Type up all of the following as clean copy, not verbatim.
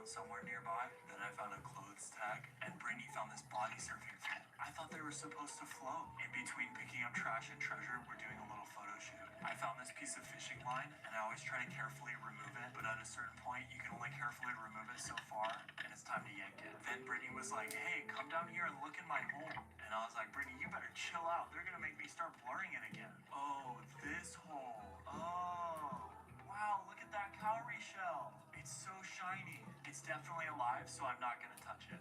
found somewhere nearby. Then I found a clothes tag, and Brittany found this body surfing fit. I thought they were supposed to float. In between picking up trash and treasure, we're doing a little photo shoot. I found this piece of fishing line, and I always try to carefully remove it, but at a certain point, you can only carefully remove it so far, and it's time to yank it. Then Brittany was like, hey, come down here and look in my hole. And I was like, Brittany, you better chill out. They're gonna make me start blurring it again. Oh, this hole. Oh. Wow, look at that cowrie shell. It's so shiny. It's definitely alive, so I'm not gonna touch it.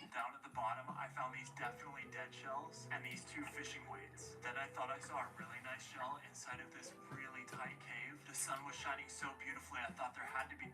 Down at the bottom, I found these definitely dead shells and these two fishing weights. Then I thought I saw a really nice shell inside of this really tight cave. The sun was shining so beautifully, I thought there had to be...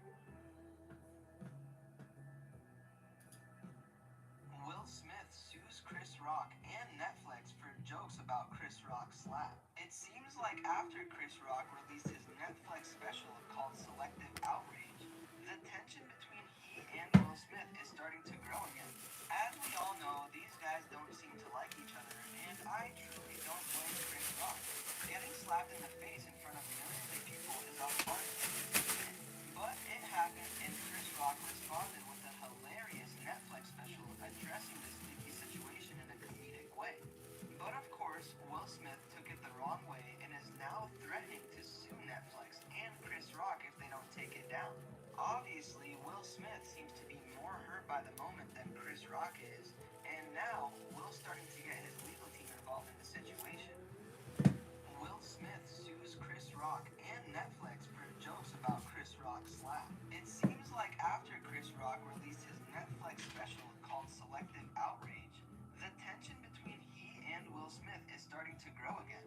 Will Smith sues Chris Rock and Netflix for jokes about Chris Rock's slap. It seems like after Chris Rock released his Netflix special called Selective Outrage, the tension between he and Will Smith is starting to grow again. As we all know, these guys don't seem to like each other, and I truly don't blame Chris Rock. Getting slapped in the face in front of millions of people is a hard thing to admit, but it happened, and Chris Rock responded with a hilarious Netflix special addressing this sticky situation in a comedic way. But of course, Will Smith took it the wrong way and is now threatening to sue Netflix and Chris Rock if they don't take it down. Obviously, Will Smith seems to be more hurt by the moment than Chris Rock is, and now Will's starting to get his legal team involved in the situation. Will Smith sues Chris Rock and Netflix for jokes about Chris Rock's slap. It seems like after Chris Rock released his Netflix special called Selective Outrage, the tension between he and Will Smith is starting to grow again.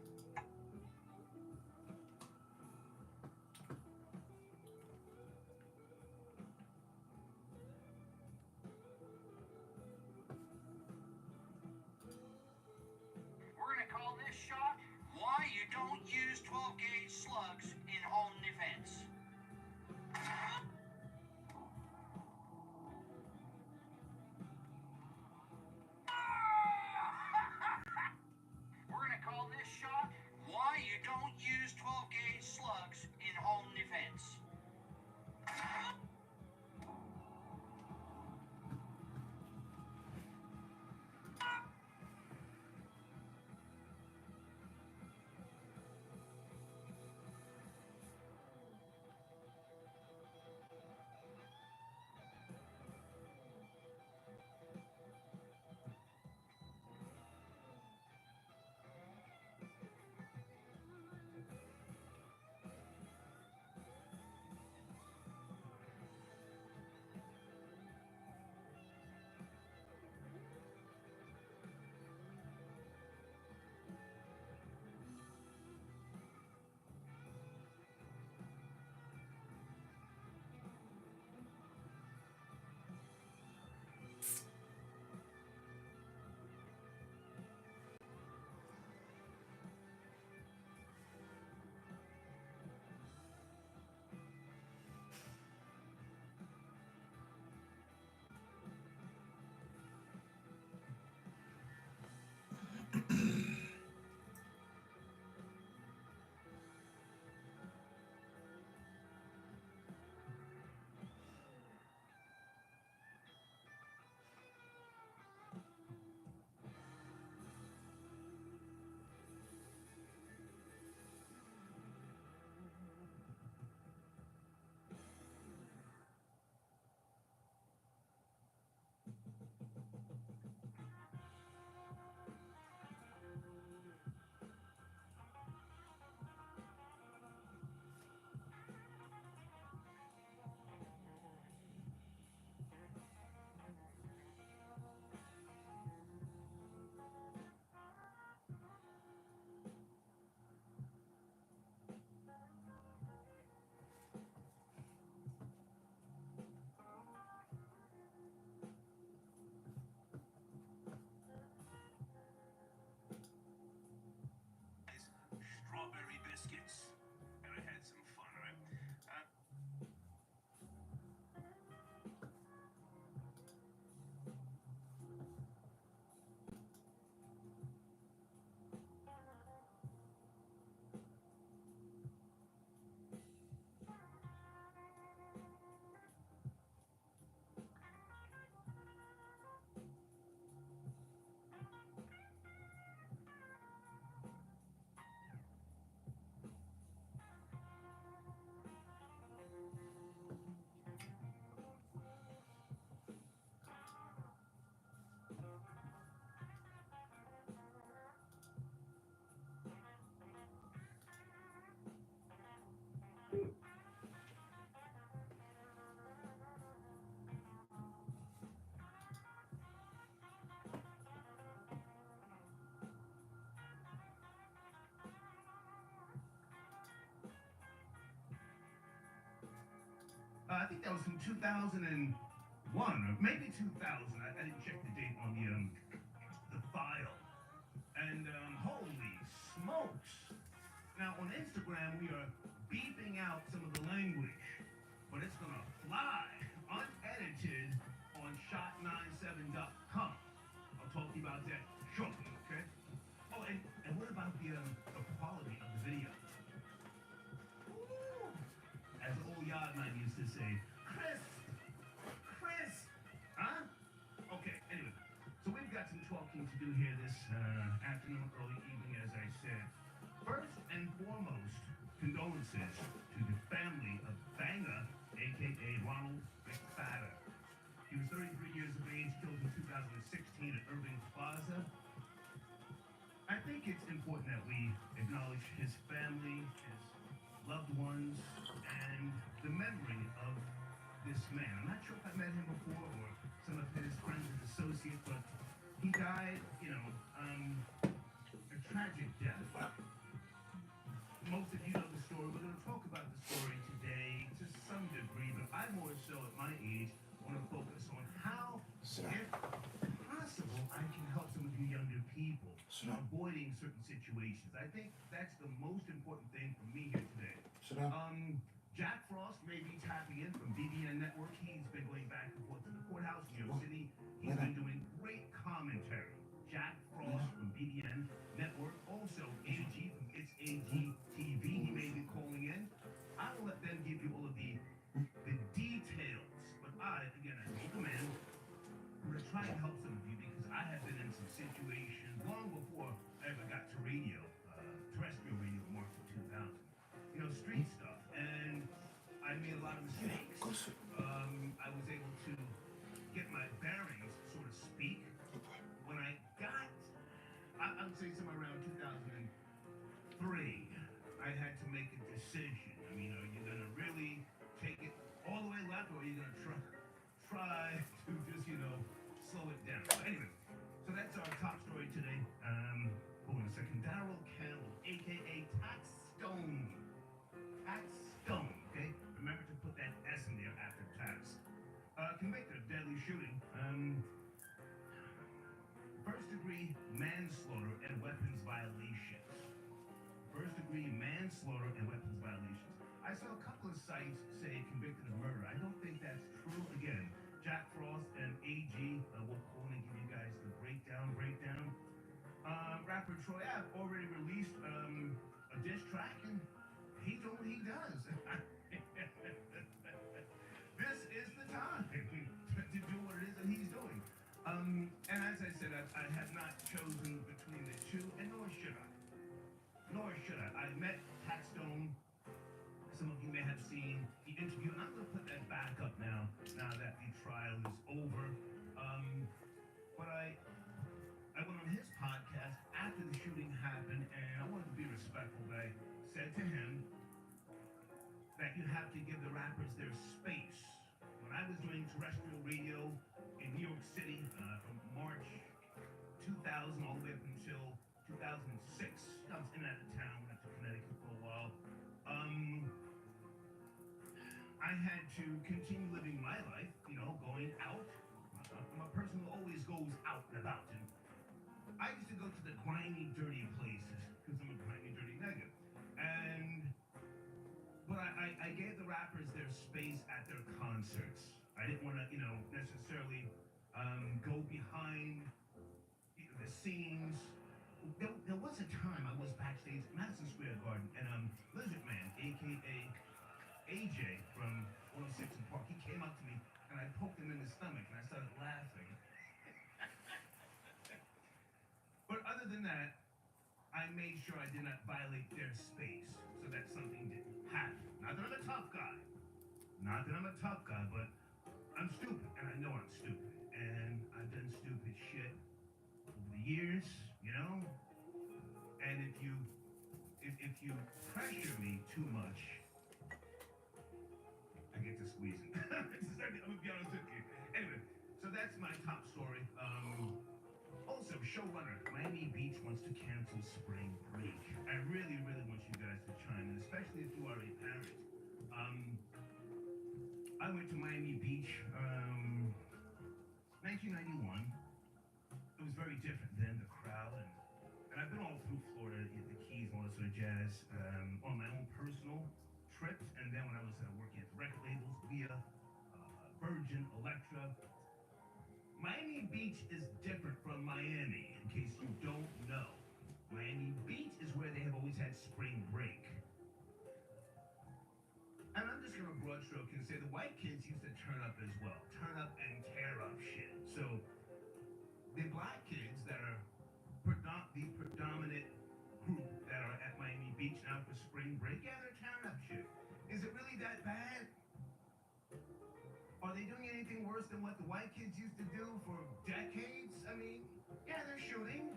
We're gonna call this shot Why You Don't Use 12-Gauge Slugs in Home Defense. We're gonna call this shot I think that was from 2001 or maybe 2000. I didn't check the date on the file. And holy smokes! Now on Instagram we are beeping out some of the language, but it's gonna fly unedited on shot97.com. I'll talk to you about that shortly, okay? Oh, and what about the quality of the video? Ooh. As old Yardman used to say, Chris, huh? Okay, anyway, so we've got some talking to do here this afternoon, early evening, as I said. First and foremost, condolences to the family of Banger, aka Ronald McFadden. He was 33 years of age, killed in 2016 at Irving Plaza. I think it's important that we acknowledge his family, his loved ones, and the memory of this man. I'm not sure if I met him before or some of his friends and associates, but he died, a tragic death. Most of you know the story. We're going to talk about the story today to some degree, but I more so at my age want to focus on how, if possible, I can help some of you younger people avoiding certain situations. I think that's the most important thing for me here today. Jack Frost may be tapping in from BBN Network. He's been going back and forth to the courthouse in New York City. He's been doing great commentary. Jack Frost from BBN Network. Also, AG from It's AG TV. He may be calling in. I will let them give you all of the details. But I, again, as a man, I'm going to try and help some of you because I have been in some situations long before I ever got to radio, terrestrial radio, March of 2000. Street stuff. And I made a lot of mistakes. I was able to get my bearings, so to speak. When I got, I would say somewhere around 2003, I had to make a decision. I mean, are you going to really take it all the way left, or are you going to try to just, slow it down? So anyway, so that's our top story today. Hold on a second. Darrell Campbell, a.k.a. Tax Stone. Tax Stone, okay? Remember to put that S in there after tax. Convicted of deadly shooting. First degree manslaughter and weapons violations. First degree manslaughter and weapons violations. I saw a couple of sites say convicted of murder. I don't think that's true. Again, Jack Frost and AG will call and give you guys the breakdown. Rapper Troy Ave already released a diss track, and he doing what he does. This is the time to do what it is that he's doing. And as I said, I have not chosen between the two, and nor should I. I met Tax Stone. Some of you may have seen the interview, and I'm going to put that back up now that the trial is over. But I went on his podcast after the shooting happened, and I wanted to be respectful. But I said to him that you have to give the rappers their space. When I was doing terrestrial radio in New York City from March 2000 all the way up until 2006, I was in and out of town, went to Connecticut for a while. I had to continue living my life, going out. I'm a person who always goes out and about. And I used to go to the grimy, dirty places because I'm a grimy, dirty nigga. But I gave the rappers their space at their concerts. I didn't want to, necessarily go behind the scenes. There was a time I was backstage at Madison Square Garden, and Lizard Man, a.k.a. AJ from 106 and Park, he came up to me, and I poked him in the stomach, and I started laughing. But other than that, I made sure I did not violate their space so that something didn't happen. Not that I'm a tough guy, but I'm stupid, and I know I'm stupid. And I've done stupid shit over the years, And if you pressure me too much, I get to squeezing. I'm gonna be honest with you. Anyway, so that's my top story. Also, showrunner, Miami Beach wants to cancel spring break. I really, really want you guys to chime in, especially if you are a parent. I went to Miami Beach, 1991. It was very different then, the crowd, and I've been all through Florida, the Keys, all that sort of jazz, on my own personal trips, and then when I was working at the record labels, via Virgin, Elektra. Miami Beach is different from Miami, in case you don't know. Miami Beach is where they have always had spring break. And I'm just gonna broad stroke and say the white kids used to turn up as well. Turn up and tear up shit. So the black kids that are the predominant group that are at Miami Beach now for spring break, yeah, they're tearing up shit. Is it really that bad? Are they doing anything worse than what the white kids used to do for decades? I mean, yeah, they're shooting.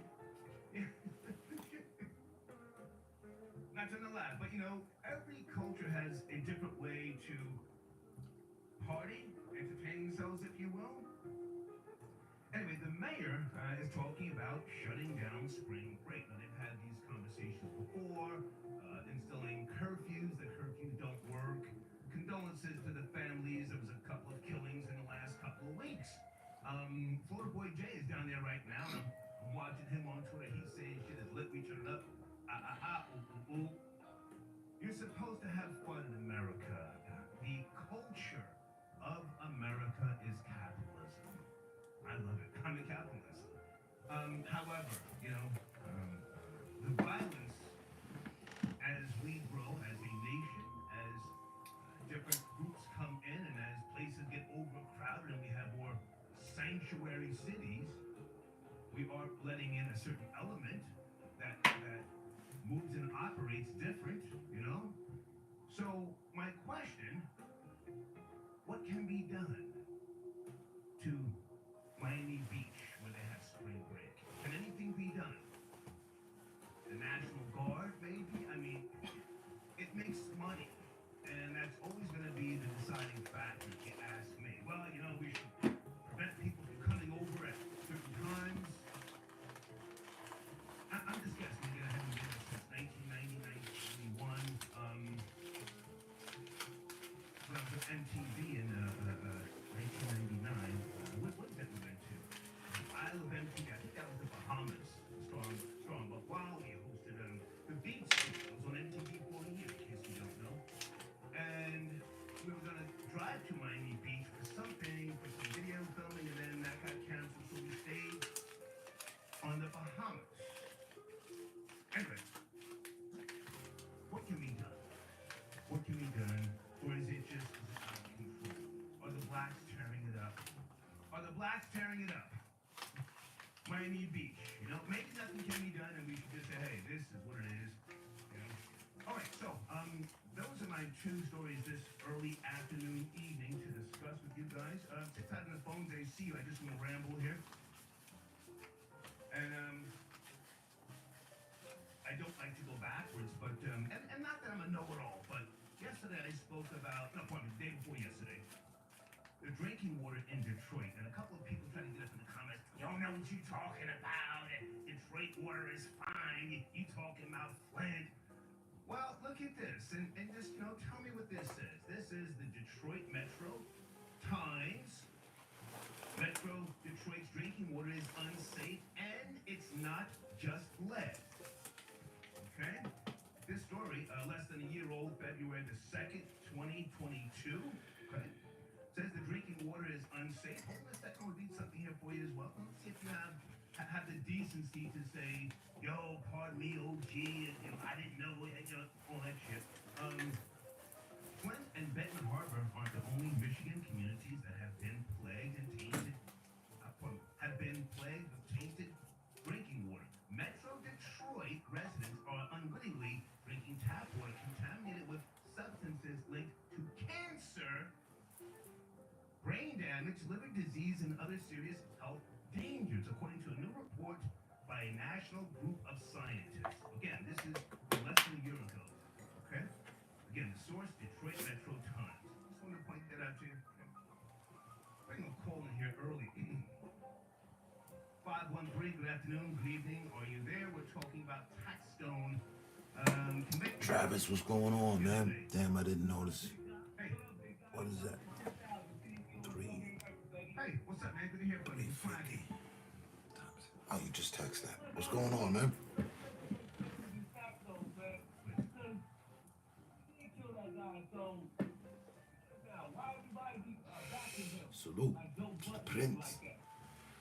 Not to laugh, but you know, every culture has a different way to party, entertain themselves, if you will. Anyway, the mayor is talking about shutting down spring break. Now, they've had these conversations before, instilling curfews. The curfews don't work. Condolences to the families. There was a couple of killings in the last couple of weeks. Florida Boy Jay is down there right now. I'm watching him on Twitter. He's saying shit is lit. We turn it up. You're supposed to have fun in America. The culture of America is capitalism. I love it. I'm a capitalist. However, you know, the violence as we grow as a nation, as different groups come in, and as places get overcrowded and we have more sanctuary cities, we are letting in a certain element that moves and operates different, you know? So my question, what can be done to Miami Beach where they have spring break? Can anything be done? The National Guard, maybe? I mean, it makes money, and that's always going to be the deciding factor if you ask me. Well, you know, we should prevent people from coming over at certain times. I'm just guessing, again, I haven't been there since 1990, 1991. When I was at MTV in 1999, what event we went to? Isle of MTV, I think that was the Bahamas, strong. But while we hosted the Beach School, it was on MTV for a year, in case you don't know. And we were gonna drive to Miami Beach for some video filming, and then that got canceled, so we stayed on the Bahamas. Anyway, what can be done? What can be done? Or is it just out of control? Are the blacks tearing it up? Are the blacks tearing it up? Miami Beach, you know, maybe nothing can be done and we should just say, hey, this is what it is, you know? All right, so, those are my two stories this early afternoon, evening to discuss with you guys. Sit tight on the phones, I see you, I just want to ramble here. And, I don't like to go backwards, but, and not that I'm a know-it-all, but yesterday I spoke about, no, pardon me, the day before yesterday, the drinking water in Detroit, and a couple of people tried to get up in the comments, you don't know what you're talking about, Detroit water is fine, you talking about Flint. Well, look at this, and just, you know, tell me what this is. This is the Detroit Metro Times. Metro Detroit's drinking water is unsafe, and it's not just lead. Okay? This story, less than a year old, February the 2nd, 2022. Okay? Says the drinking water is unsafe. Hold on a second, I'll read something here for you as well. Let's see if you have the decency to say, yo, pardon me, OG, and, you know, I didn't know, and, you know, all that shit. Flint and Benton Harbor aren't the only Michigan communities that have been plagued and tainted, with tainted drinking water. Metro Detroit residents are unwittingly drinking tap water contaminated with substances linked to cancer, brain damage, liver disease, and other serious health dangers, according to a new report by a national group of scientists. Again, this is less than a year ago. Okay? Again, the source, Detroit Metro Times. Just wanted to point that out to you. Bring a call in here early. 513, good afternoon, good evening. Are you there? We're talking about Taxstone. Travis, what's going on, man? Damn, I didn't notice. Hey, What is that? Oh, you just text that. What's going on, man? Salute to the prince.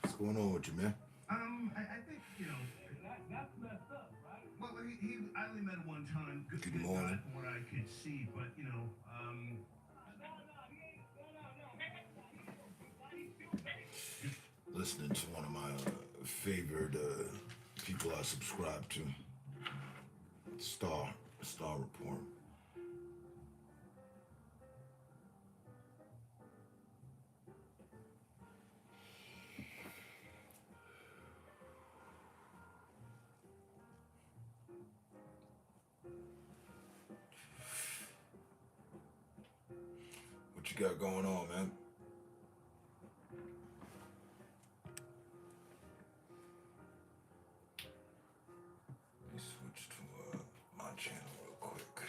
What's going on with you, man? I think, that's messed up, right? Well, I only met him one time. Good morning. guy from what I could see, but, Listening to one of my favorite people I subscribe to. Star Report. What you got going on, man? Let me switch to my channel real quick.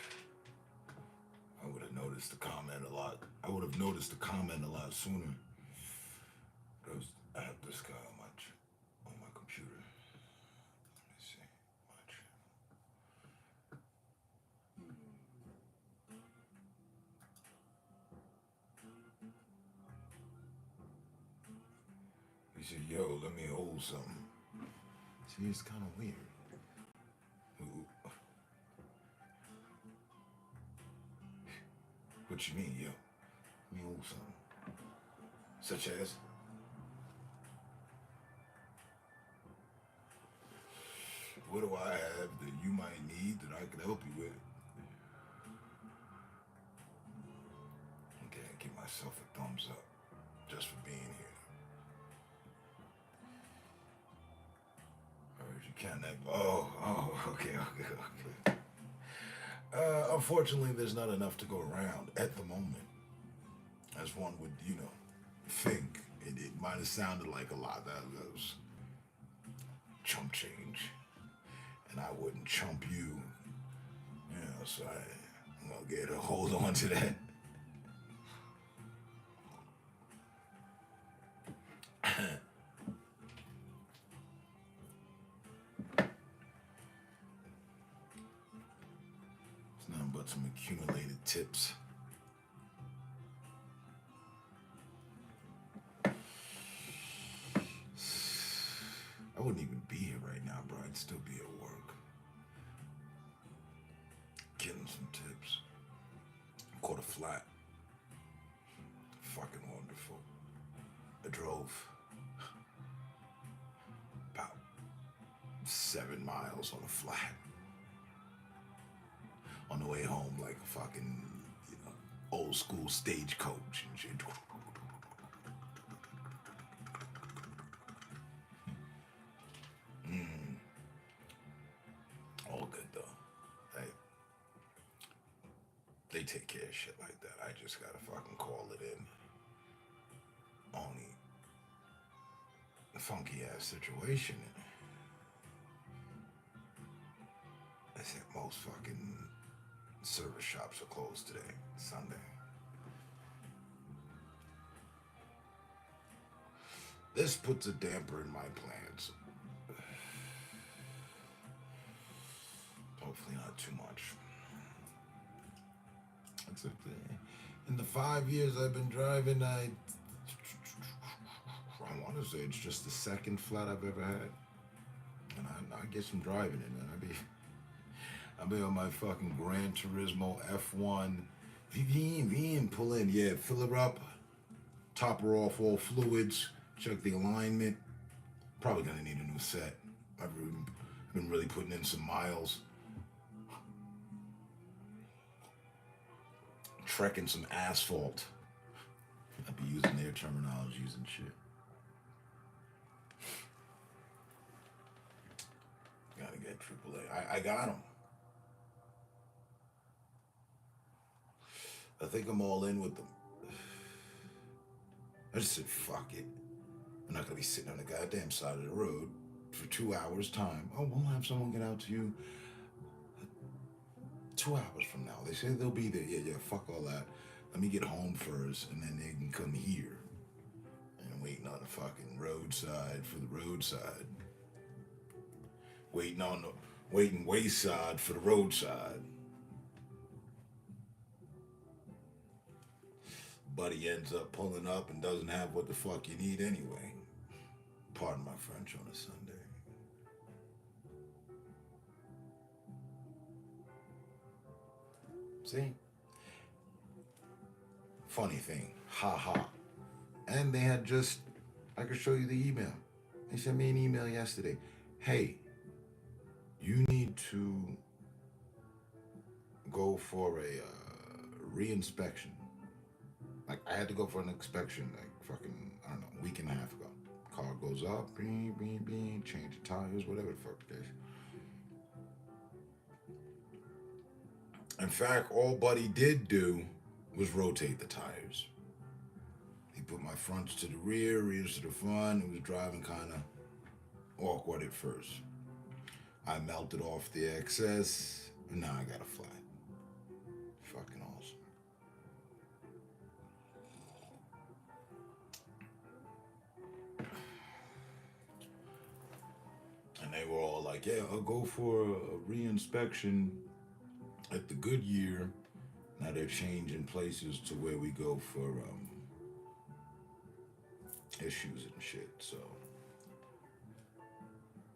I would have noticed the comment a lot. I would have noticed the comment a lot sooner. I have this guy on my computer. Let me see. My channel. He said, yo, let me hold something. See, it's kind of weird. Ooh. What you mean, yo? Let me hold something. Such as? What do I have that you might need that I could help you with? Okay, I give myself a thumbs up just for being here. I heard you can't have. Oh, okay. Unfortunately, there's not enough to go around at the moment, as one would, think. It might have sounded like a lot. That was chump change. And I wouldn't chump you. So I'm going to get a hold on to that. It's nothing but some accumulated tips. I wouldn't even be here right now, bro. I'd still be at work. Getting some tips. Caught a flat. Fucking wonderful. I drove about 7 miles on a flat. On the way home, like a fucking, old school stagecoach and shit. All good though. Hey, they take care of shit like that. I just gotta fucking call it in. Only a funky ass situation. I said most fucking service shops are closed today, Sunday. This puts a damper in my plans. Hopefully not too much. Except in the 5 years I've been driving, I want to say it's just the second flat I've ever had. And I get some driving in, man. I'll be on my fucking Gran Turismo F1. Pull in, yeah, fill her up, top her off all fluids, check the alignment. Probably gonna need a new set. I've been really putting in some miles. Trekking some asphalt. I'd be using their terminologies and shit. Gotta get AAA. I got them. I think I'm all in with them. I just said, fuck it. I'm not gonna be sitting on the goddamn side of the road for 2 hours time. Oh, we'll have someone get out to you 2 hours from now. They say they'll be there. Yeah, fuck all that. Let me get home first, and then they can come here. And I'm waiting on the fucking roadside for the roadside. waiting wayside for the roadside. Buddy ends up pulling up and doesn't have what the fuck you need anyway. Pardon my French on a Sunday. See? Funny thing. Ha ha. And they had just, I could show you the email. They sent me an email yesterday. Hey, you need to go for a re-inspection. Like, I had to go for an inspection, like, fucking, I don't know, a week and a half ago. Car goes up, bing, bing, bing, change the tires, whatever the fuck the case. In fact, all Buddy did do was rotate the tires. He put my fronts to the rear, rears to the front. It was driving kind of awkward at first. I melted off the excess, and now I got a flat. Fucking awesome. And they were all like, yeah, I'll go for a re-inspection at the Goodyear. Now they're changing places to where we go for issues and shit. So,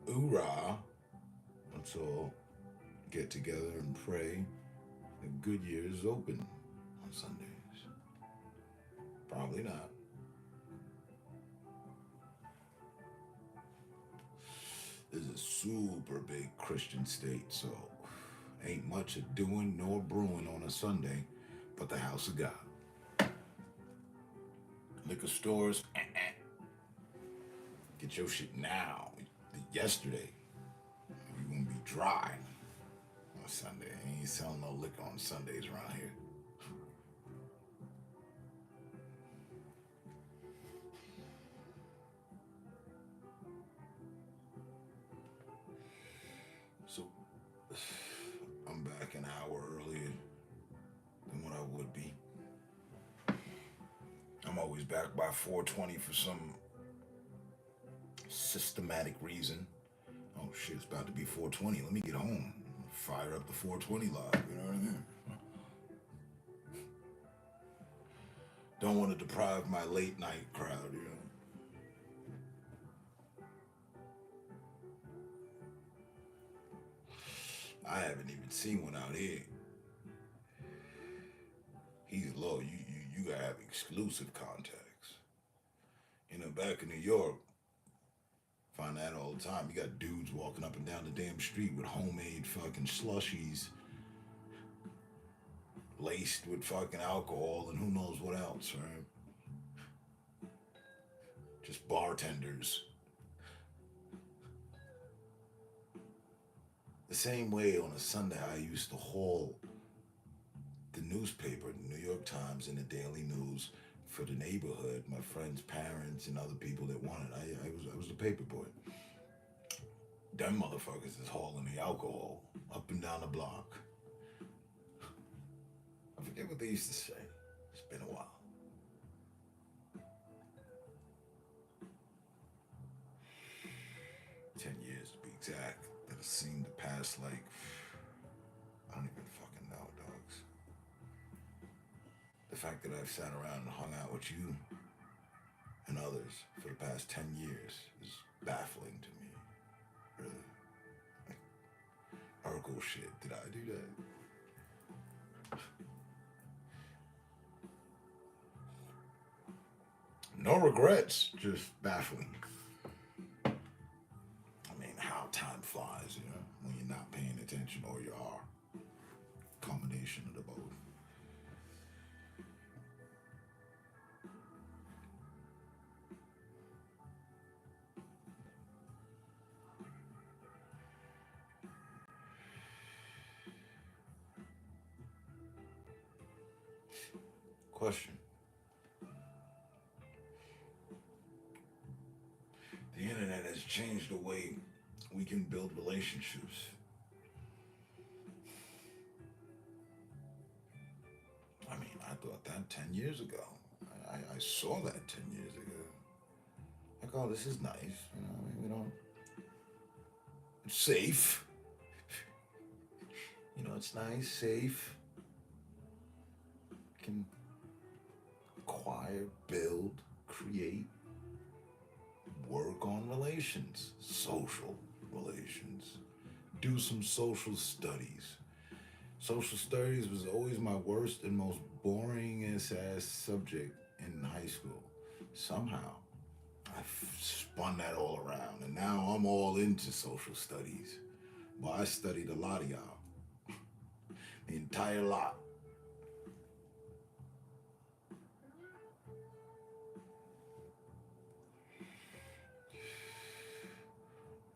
hoorah. Let's all get together and pray that Goodyear is open on Sundays. Probably not. This is a super big Christian state, so ain't much of doing nor brewing on a Sunday but the house of God. Liquor stores, get your shit now. Yesterday, you're gonna be dry on Sunday. Ain't selling no liquor on Sundays around here. So, I'm back an hour earlier than what I would be. I'm always back by 4:20 for some systematic reason. Oh shit, it's about to be 4:20. Let me get home. Fire up the 420 live, you know what I mean? Don't want to deprive my late night crowd, you know? I haven't even seen one out here. He's low. You gotta have exclusive contacts. You know, back in New York, find that all the time. You got dudes walking up and down the damn street with homemade fucking slushies laced with fucking alcohol and who knows what else, right? Just bartenders. The same way on a Sunday I used to haul the newspaper, the New York Times and the Daily News for the neighborhood, my friends' parents and other people that wanted. I was the paper boy. Them motherfuckers is hauling the alcohol up and down the block. I forget what they used to say. It's been a while. $10 to be exact. That it seemed to pass like, I don't even fucking know, dogs. The fact that I've sat around and hung out with you and others for the past 10 years is baffling to me. Really. Like, Urkel shit, did I do that? No regrets, just baffling. I mean, how time flies, you know, when you're not paying attention or you are. Combination of the both. Question. The internet has changed the way we can build relationships. I mean, I thought that 10 years ago. I saw that 10 years ago. Like, oh, this is nice. You know, we don't It's safe. You know, it's nice, safe. Can acquire, build, create, work on relations, social relations, do some social studies. Social studies was always my worst and most boringest ass subject in high school. Somehow, spun that all around, and now I'm all into social studies. Well, I studied a lot of y'all, the entire lot.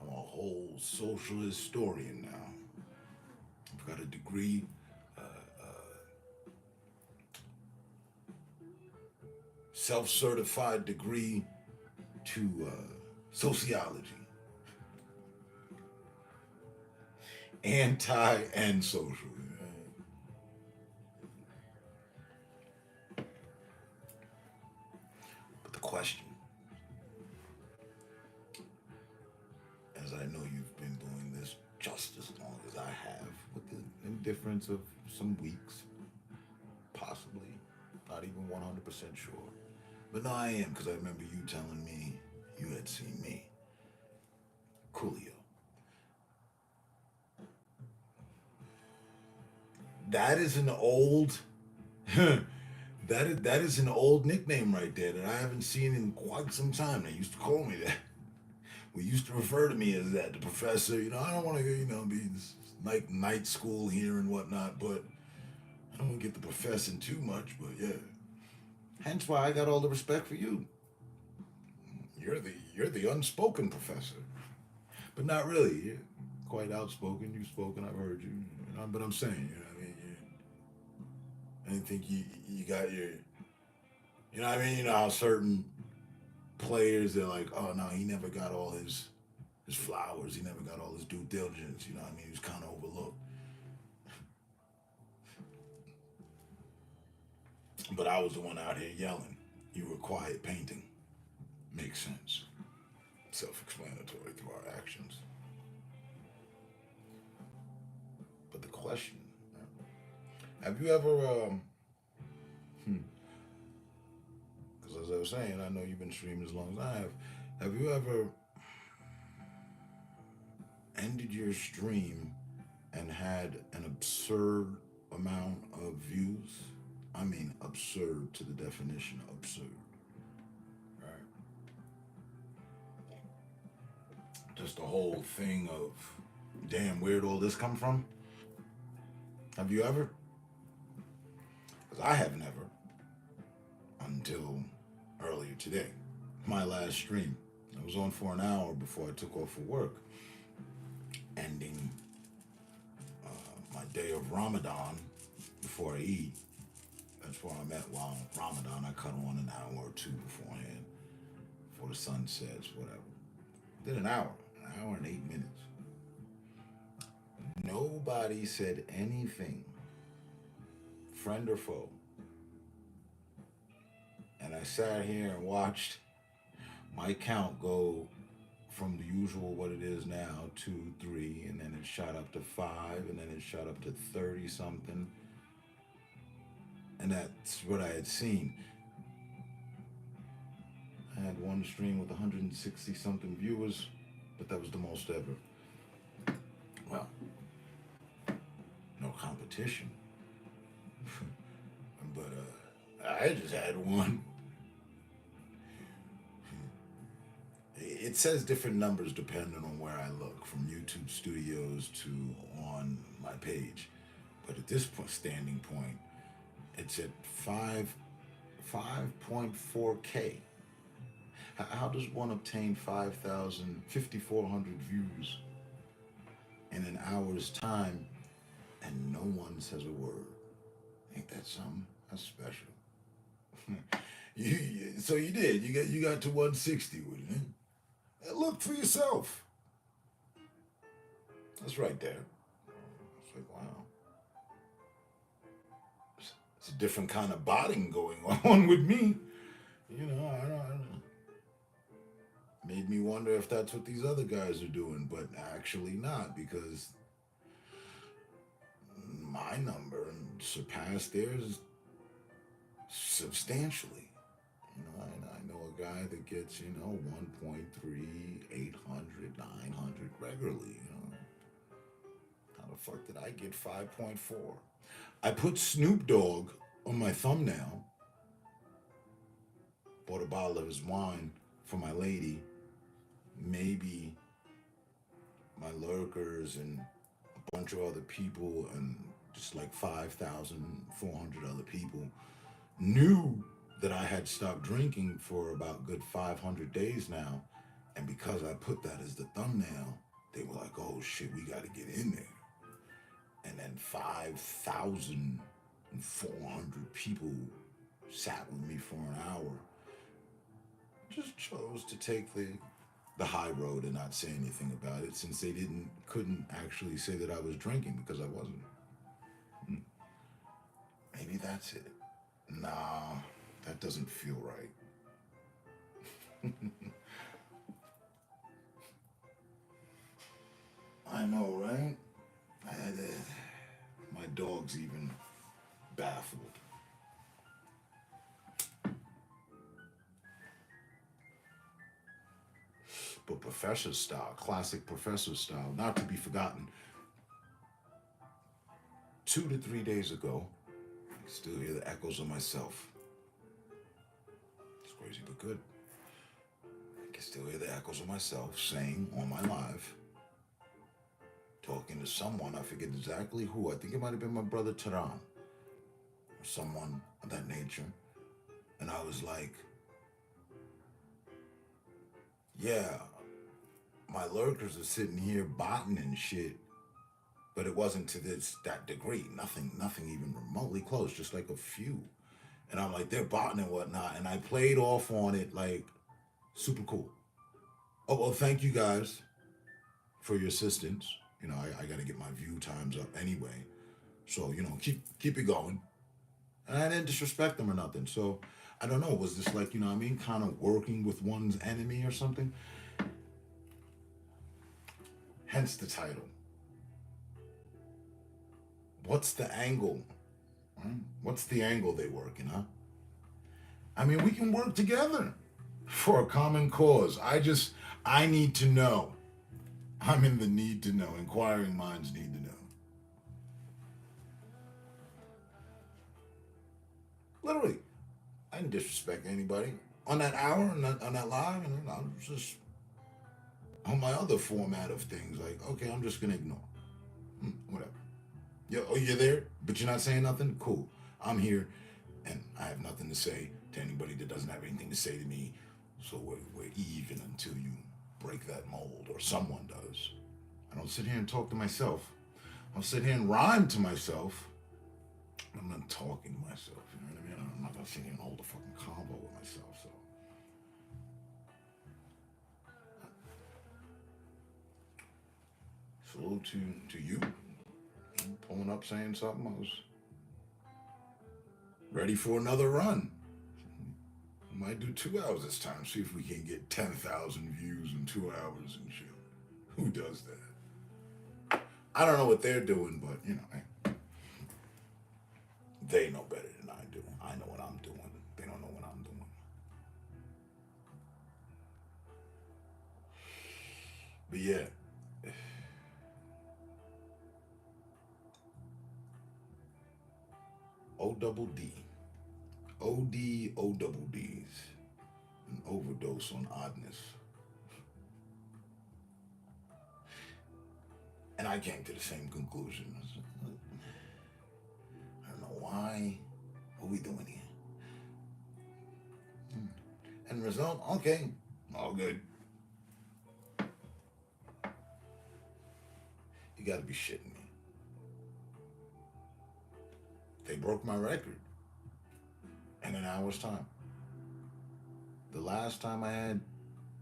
I'm a whole social historian now. I've got a degree, self-certified degree to sociology, anti and social. But the question, as I know you've been doing this just as long as I have, with the indifference of some weeks, possibly, not even 100% sure. But no, I am, because I remember you telling me you had seen me. Coolio. That is an old that is an old nickname right there that I haven't seen in quite some time. They used to call me that. We used to refer to me as that, the professor. You know, I don't want to, be this night school here and whatnot, but I don't want to get the professing too much. But yeah, hence why I got all the respect for you. You're the unspoken professor, but not really. You're quite outspoken. You've spoken. I've heard you. But I'm saying, you know what I mean. I didn't think you got your, you know what I mean. You know how certain players, they're like, oh no, he never got all his flowers. He never got all his due diligence. You know what I mean. He was kind of overlooked. But I was the one out here yelling. You were quiet painting. Makes sense. Self-explanatory through our actions. But the question, have you ever, because as I was saying, I know you've been streaming as long as I have. Have you ever ended your stream and had an absurd amount of views? I mean, absurd to the definition of absurd. Right? Just the whole thing of, damn, where'd all this come from? Have you ever? Because I have never, until earlier today. My last stream. I was on for an hour before I took off for work, ending my day of Ramadan before I eat. That's where I'm at. While Ramadan, I cut on an hour or two beforehand, before the sun sets, whatever. Did an hour and 8 minutes. Nobody said anything, friend or foe. And I sat here and watched my count go from the usual what it is now, 2, 3, and then it shot up to 5, and then it shot up to 30 something. And that's what I had seen. I had one stream with 160 something viewers, but that was the most ever. Well, no competition. But I just had one. It says different numbers depending on where I look, from YouTube Studios to on my page. But at this point, standing point, it's at 5.4K. How does one obtain 5,400 views in an hour's time and no one says a word? Ain't that something? That's special. So you did. You got to 160 with it. And look for yourself. That's right there. It's like, wow. It's a different kind of botting going on with me. You know, I don't know. Made me wonder if that's what these other guys are doing, but actually not, because my number surpassed theirs substantially. You know, I know a guy that gets, 1.3, 800, 900 regularly, How the fuck did I get 5.4? I put Snoop Dogg on my thumbnail, bought a bottle of his wine for my lady, maybe my lurkers and a bunch of other people, and just like 5,400 other people knew that I had stopped drinking for about good 500 days now. And because I put that as the thumbnail, they were like, oh shit, we got to get in there. And then 5,400 people sat with me for an hour. Just chose to take the high road and not say anything about it, since they couldn't actually say that I was drinking, because I wasn't. Maybe that's it. Nah, that doesn't feel right. I know, right? My dog's even baffled. But professor style, classic professor style, not to be forgotten. 2 to 3 days ago, I still hear the echoes of myself. It's crazy but good. I can still hear the echoes of myself saying on my live, talking to someone, I forget exactly who, I think it might have been my brother Taran, or someone of that nature. And I was like, yeah, my lurkers are sitting here botting and shit, but it wasn't to that degree. Nothing even remotely close, just like a few. And I'm like, they're botting and whatnot. And I played off on it like super cool. Oh, well, thank you guys for your assistance. I got to get my view times up anyway. So, keep it going. And I didn't disrespect them or nothing. So, I don't know. Was this like, kind of working with one's enemy or something? Hence the title. What's the angle? Right? What's the angle they working, huh? I mean, we can work together for a common cause. I need to know. I'm in the need to know. Inquiring minds need to know. Literally, I didn't disrespect anybody. On that hour, on that live, I was just on my other format of things. Like, okay, I'm just going to ignore. Whatever. You're there, but you're not saying nothing? Cool. I'm here, and I have nothing to say to anybody that doesn't have anything to say to me. So we're even until you break that mold, or someone does. I don't sit here and talk to myself. I'll sit here and rhyme to myself. I'm not talking to myself, you know what I mean? I'm not gonna sit here and hold a fucking combo with myself, so. Salute to you. Pulling up saying something. I was ready for another run. Might do 2 hours this time. See if we can get 10,000 views in 2 hours and shit. Who does that? I don't know what they're doing, but they know better than I do. I know what I'm doing. They don't know what I'm doing. But yeah. O-double-D. O-D, O-double-Ds. An overdose on oddness. And I came to the same conclusion. I don't know why. What are we doing here? End result, okay, all good. You gotta be shitting me. They broke my record in an hour's time. The last time I had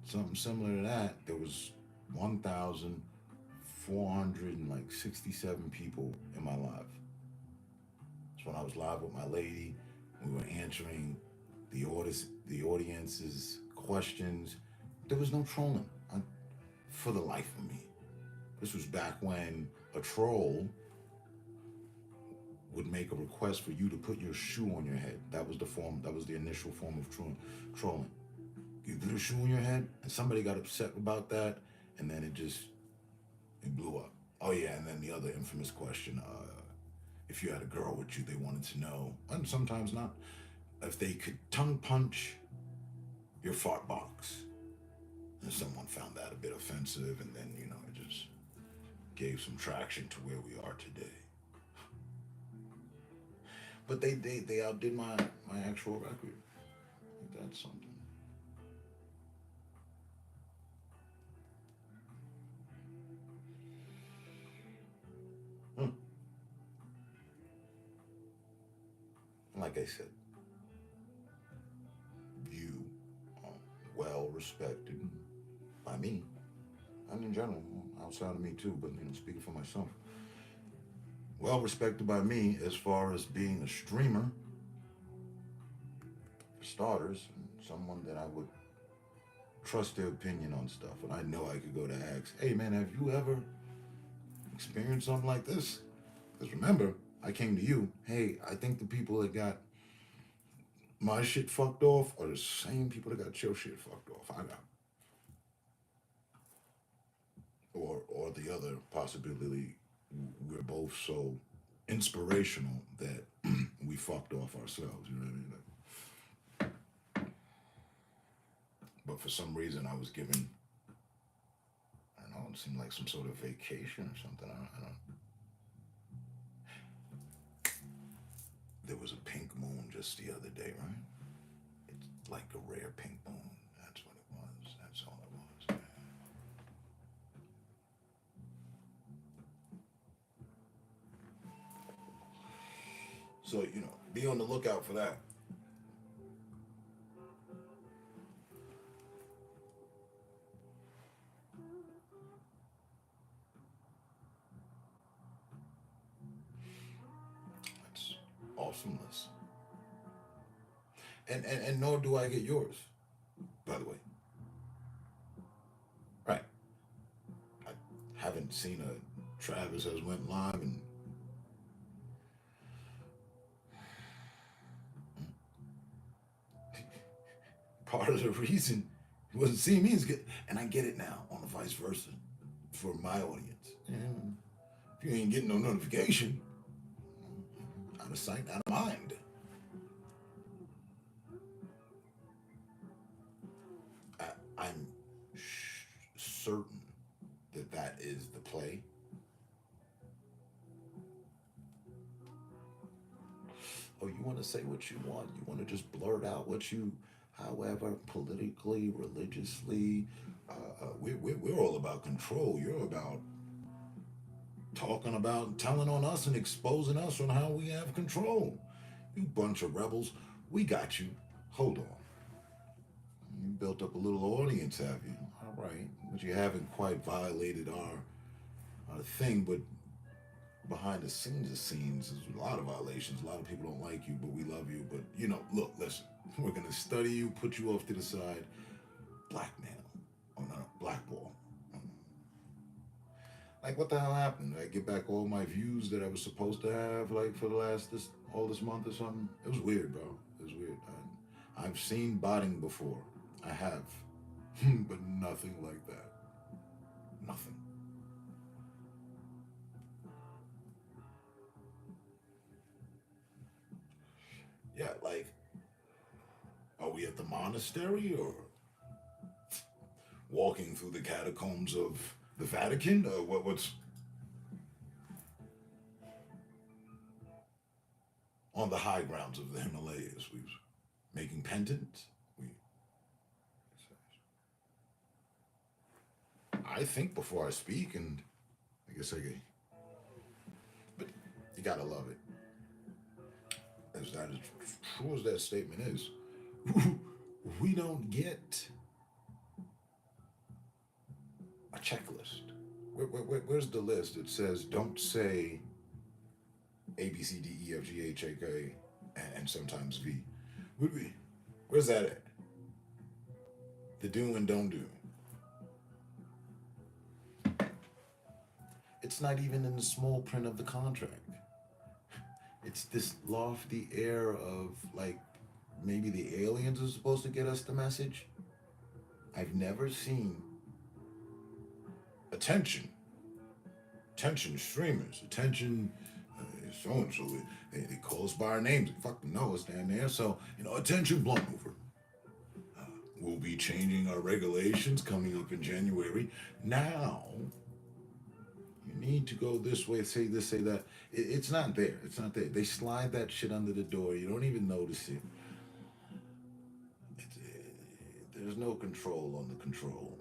something similar to that, there was 1,467 people in my live. That's when I was live with my lady. We were answering the audience's questions. There was no trolling for the life of me. This was back when a troll would make a request for you to put your shoe on your head. That was the initial form of trolling. You put a shoe on your head, and somebody got upset about that, and then it blew up. Oh yeah, and then the other infamous question, if you had a girl with you, they wanted to know, and sometimes not, if they could tongue punch your fart box. And someone found that a bit offensive, and then, it just gave some traction to where we are today. But they outdid my actual record. I think that's something. Like I said, you are well respected by me, and in general, outside of me too, but speaking for myself. Well respected by me as far as being a streamer, for starters, and someone that I would trust their opinion on stuff. And I know I could go to ask, hey man, have you ever experienced something like this? Because remember, I came to you, hey, I think the people that got my shit fucked off are the same people that got your shit fucked off. I got. Or the other possibility, we're both so inspirational that we fucked off ourselves, you know what I mean? But for some reason I was given, I don't know, it seemed like some sort of vacation or something. I don't. There was a pink moon just the other day, right? It's like a rare pink moon. That's what it was. That's all it was, man. So, be on the lookout for that. That's awesomeness. And nor do I get yours, by the way. Right. I haven't seen a Travis has went live and part of the reason he wasn't seeing me is good, and I get it now on the vice versa for my audience. And if you ain't getting no notification, out of sight, out of mind. I'm certain that is the play. Oh, you want to say what you want? You want to just blurt out what you, however, politically, religiously, we're all about control. You're about talking about, telling on us and exposing us on how we have control. You bunch of rebels, we got you. Hold on. You built up a little audience, have you? All right, but you haven't quite violated our thing, but behind the scenes there's a lot of violations. A lot of people don't like you, but we love you. But look, listen, we're gonna study you, put you off to the side, blackmail, or not blackball. Like, what the hell happened? Did I get back all my views that I was supposed to have, like, for the last all this month or something? It was weird, bro. It was weird. I've seen botting before. I have, but nothing like that. Nothing. Yeah, like, are we at the monastery or walking through the catacombs of the Vatican? What's on the high grounds of the Himalayas? We making pendants. I think before I speak, and I guess but you gotta love it. As true as that statement is, we don't get a checklist. Where's the list? It says don't say A, B, C, D, E, F, G, H, I, K, and sometimes V. Where's that at? The do and don't do. It's not even in the small print of the contract. It's this lofty air of like maybe the aliens are supposed to get us the message. I've never seen attention, attention streamers, attention so and so. They call us by our names. They fucking know us down there. So attention, blunt mover. We'll be changing our regulations coming up in January. Now, you need to go this way, say this, say that. It's not there. It's not there. They slide that shit under the door. You don't even notice it. There's no control on the control.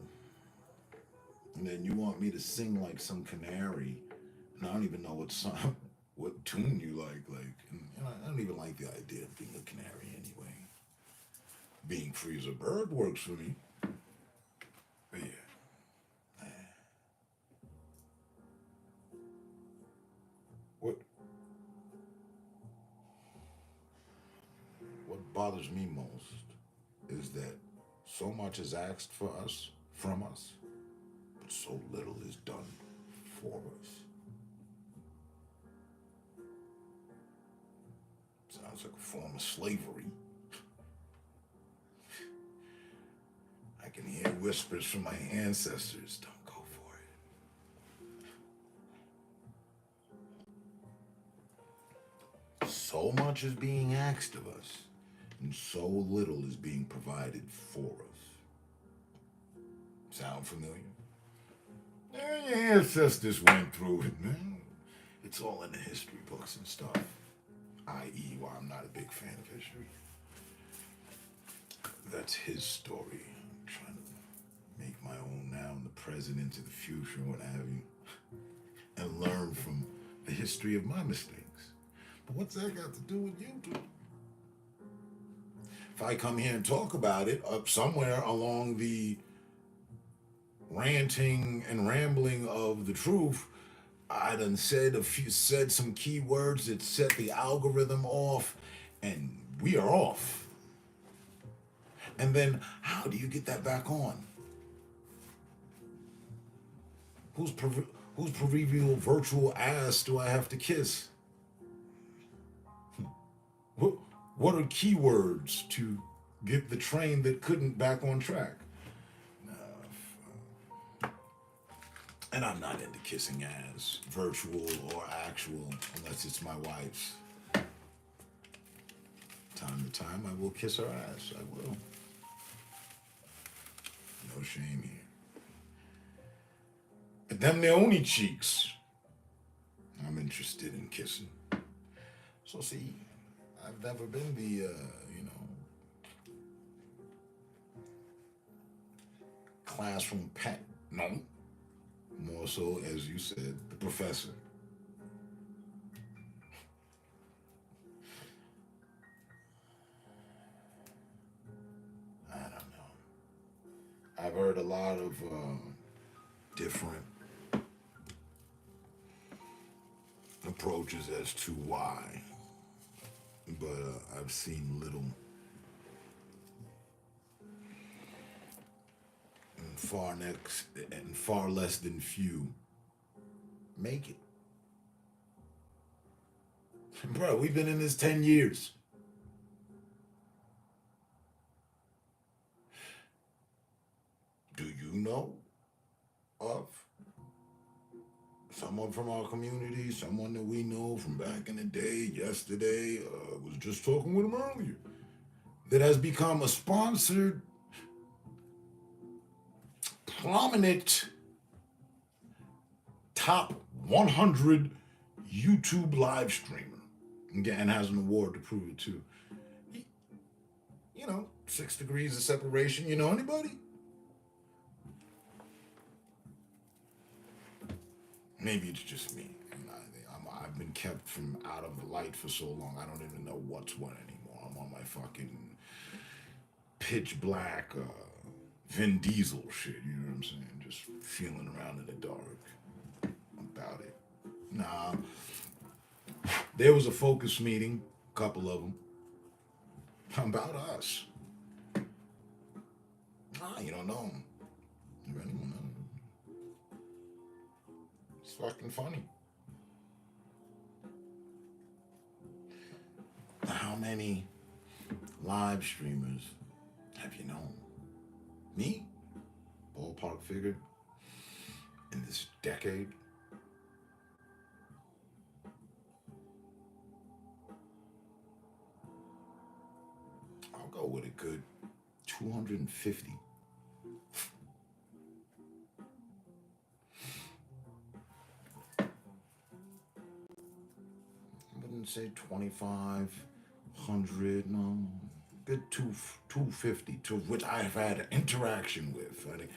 And then you want me to sing like some canary, and I don't even know what tune you like. I don't even like the idea of being a canary anyway. Being free as a bird works for me. But yeah. What bothers me most is that so much is asked from us, but so little is done for us. Sounds like a form of slavery. I can hear whispers from my ancestors. Don't go for it. So much is being asked of us, and so little is being provided for us. Sound familiar? Yeah, your ancestors went through it, man. It's all in the history books and stuff. I.e., why I'm not a big fan of history. That's his story. I'm trying to make my own now in the present, into the future, what have you, and learn from the history of my mistakes. But what's that got to do with YouTube? If I come here and talk about it up somewhere along the ranting and rambling of the truth, I done said some key words that set the algorithm off, and we are off. And then how do you get that back on? Whose proverbial virtual ass do I have to kiss? What are keywords to get the train that couldn't back on track? And I'm not into kissing ass, virtual or actual, unless it's my wife's. Time to time, I will kiss her ass. I will. No shame here. But them the only cheeks I'm interested in kissing. So see, I've never been the, classroom pet. No. More so, as you said, the professor. I don't know. I've heard a lot of different approaches as to why, but I've seen little and far less than few make it. Bro, we've been in this 10 years. Do you know of someone from our community, someone that we know from back in the day, yesterday, was just talking with him earlier, that has become a sponsored, prominent, top 100 YouTube live streamer, and has an award to prove it too. 6 degrees of separation. You know anybody? Maybe it's just me. I've been kept from out of the light for so long, I don't even know what's what anymore. I'm on my fucking pitch black Vin Diesel shit, you know what I'm saying? Just feeling around in the dark about it. Nah, there was a focus meeting, a couple of them, about us. Nah, you don't know them. If anyone knows. It's fucking funny. How many live streamers have you known? Me? Ballpark figure in this decade? I'll go with a good 250. I wouldn't say 2,500, no. Good 250, to which I have had an interaction with. I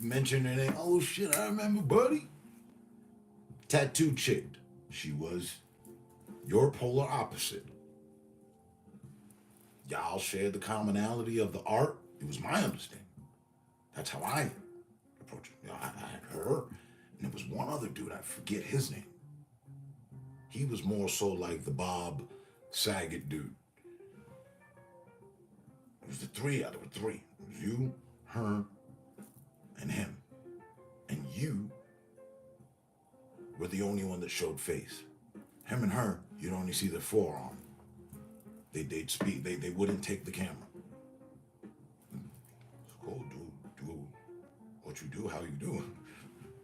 mentioned her name. Oh shit, I remember, buddy. Tattoo chick. She was your polar opposite. Y'all shared the commonality of the art. It was my understanding. That's how I approached it. You know, I had her, and there was one other dude, I forget his name. He was more so like the Bob Saget dude. It was the three out of the three. It was you, her, and him. And you were the only one that showed face. Him and her, you'd only see their forearm. They'd speak. They wouldn't take the camera. It's cool, do what you do, how you do.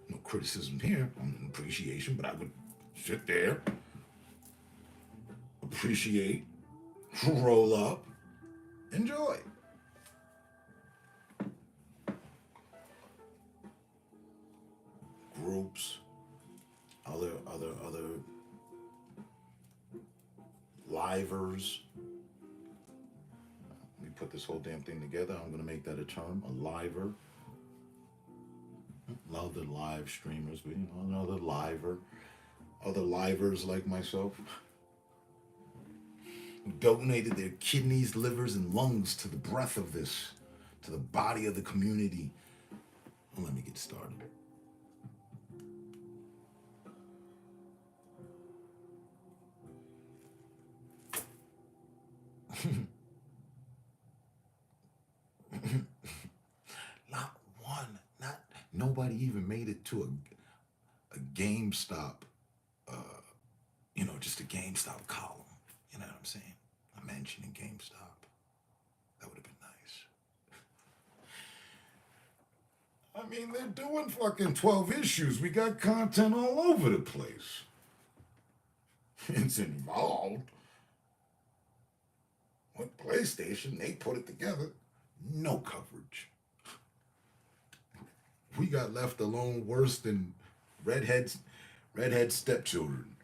No criticism here, an appreciation, but I would sit there, appreciate, roll up, enjoy. Groups, other livers. Let me put this whole damn thing together. I'm gonna make that a term, a liver. Love the live streamers, but you know, another liver. Other livers like myself who donated their kidneys, livers, and lungs to the breath of this, to the body of the community. Well, let me get started. Not one, nobody even made it to a GameStop, just a GameStop column. You know what I'm saying? A mention in GameStop. That would have been nice. I mean, they're doing fucking 12 issues. We got content all over the place. It's involved. With PlayStation, they put it together. No coverage. We got left alone worse than redhead stepchildren.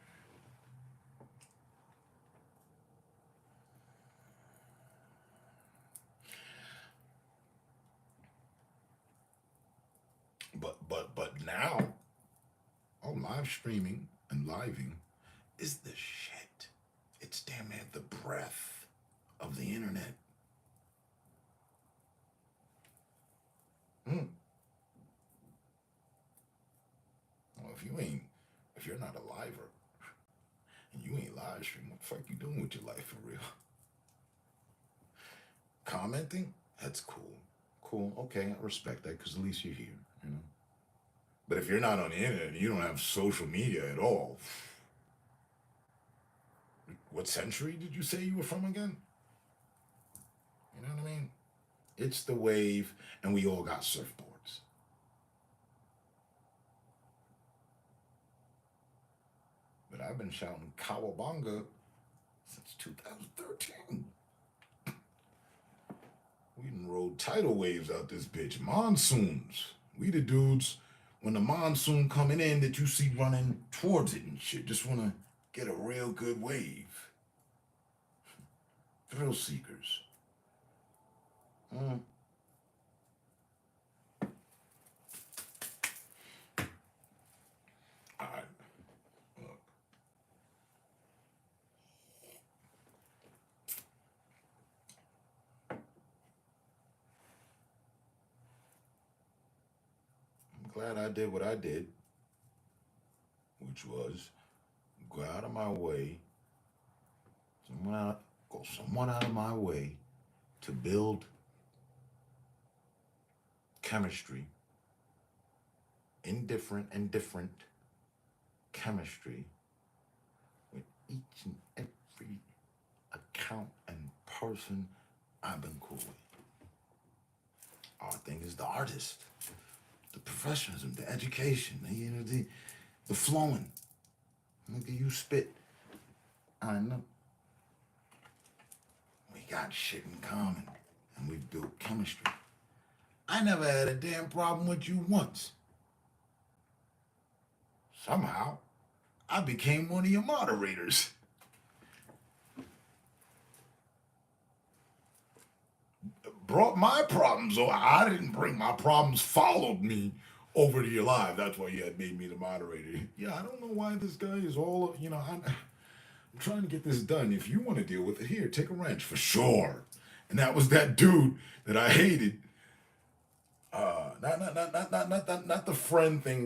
But now, live streaming and living is the shit. It's damn near the breath of the internet. Well, if you're not a liver and you ain't live streaming, what the fuck you doing with your life for real? Commenting? That's cool. Cool. Okay, I respect that because at least you're here, you know. But if you're not on the internet and you don't have social media at all, what century did you say you were from again? You know what I mean? It's the wave, and we all got surfboards. But I've been shouting Cowabunga since 2013. We done rode tidal waves out this bitch. Monsoons. We the dudes, when the monsoon coming in, that you see running towards it and shit. Just want to get a real good wave. Thrill seekers. All right. Look. I'm glad I did what I did, which was go out of my way, go somewhat out of my way to build chemistry, indifferent and different chemistry with each and every account and person I've been cool with. Our thing is the artist, the professionalism, the education, the flowing. Look at you spit. I know. We got shit in common, and we've built chemistry. I never had a damn problem with you once. Somehow, I became one of your moderators. Brought my problems over. I didn't bring my problems, followed me over to your live. That's why you had made me the moderator. Yeah, I don't know why this guy is all, I'm trying to get this done. If you want to deal with it, here, take a wrench for sure. And that was that dude that I hated. Not the friend thing